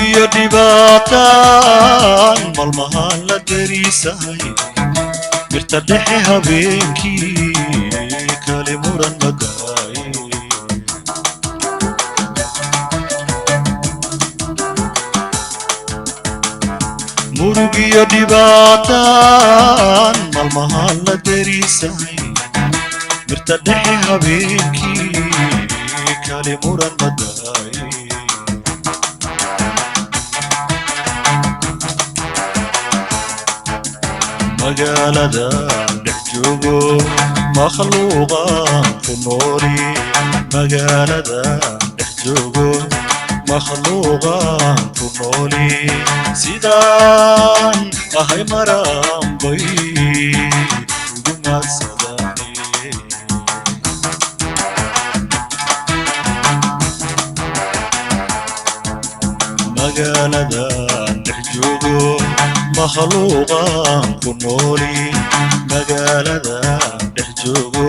murugiyo dhibaataan malmahaan la dariisahay birta dhexe habeenkii kale muran magaay murugiyo dhibaataan malmahaan la dariisahay birta dhexe habeenkii kale muran magaay magaalada dhex joogo makhluuqaan ku nooli magaalada dhex joogo makhluuqaan ku nooli sidaan ahay maraan bay igu maadsadaan magaalada dhex joogo makhluuqaan ku nooli magaalada dhex joogo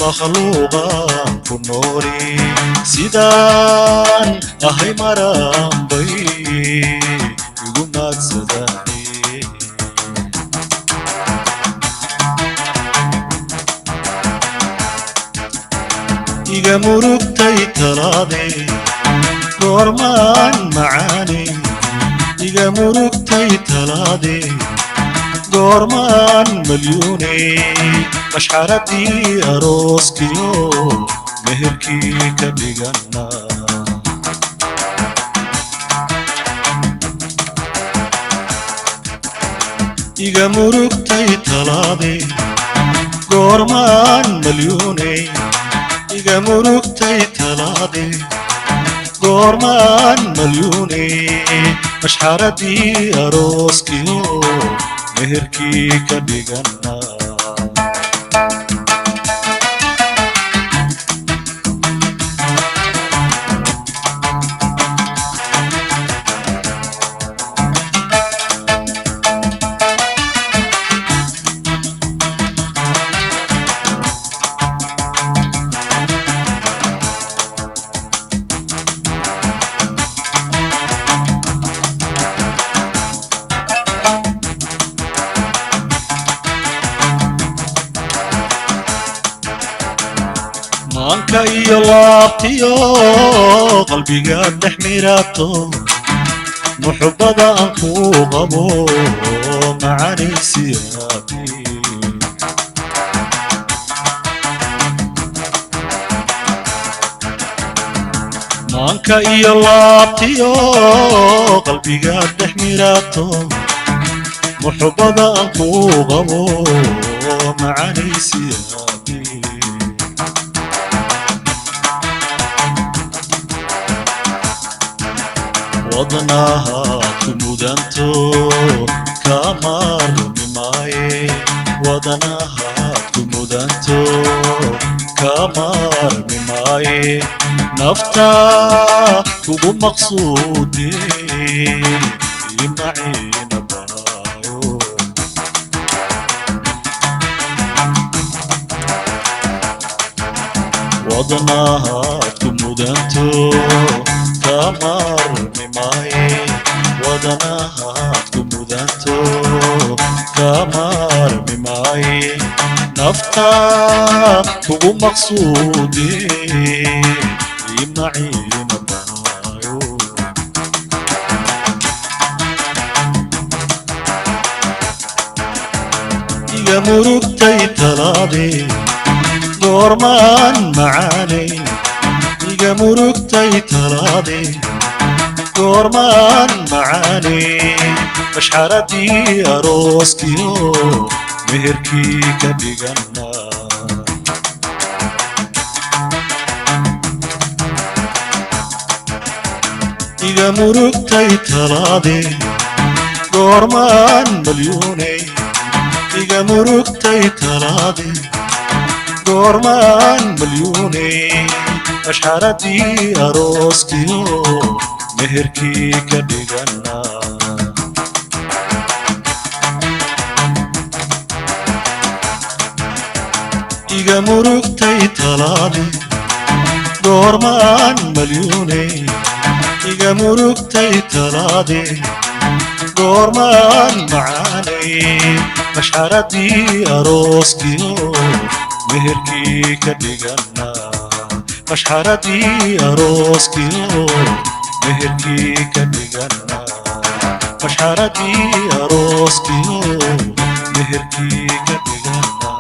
makhluuqaan ku nooli sidaan ahay maraan bay igu maadsadaan iga murugtay talaade goormaan macaane iga murugtay talaade goormaan malyuune mashxaradii arooskiyo meherkii ka dhigana iga murugtay talaade goormaan malyuune iga murugtay talaade goormaan malyuune mashxaradii arooskiyo meherkii ka dhigana maanka iyo laabtiyo qalbiga dhex miraato muxubbada aan kuu qabo macaanaysiyaati maanka iyo laabtiyo qalbiga dhex miraato muxubbada aan kuu qabo macaanaysiyaati wadnaha kumudanto kamarmi maaye wadnaha kumudanto kamarmi maaye nafta kugu maqsuude imaciina baayo wadnaha kumudanto kamarmi maaye wadnaha kumudanto kamarmi maaye nafta kugu maqsuude imaciina baayo iga murugtay talaade goormaan macaane iga murugtay talaade goormaan macaane mashxaradii arooskiyo meherkii ka dhigana iga murugtay talaade goormaan malyuune iga murugtay talaade goormaan malyuune mashxaradii arooskiyo meherkii ka dhigana iga murugtay talaade goormaan malyuune iga murugtay talaadii goormaan macaanay mashxaradii arooskiyo meherkii ka dhiganaa mashxaradii arooskiyo meherkii ka dhiganaa mashxaradii arooskiyo meherkii ka dhiganaa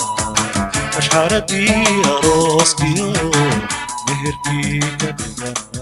mashxaradii arooskiyo meherkii ka dhiganaa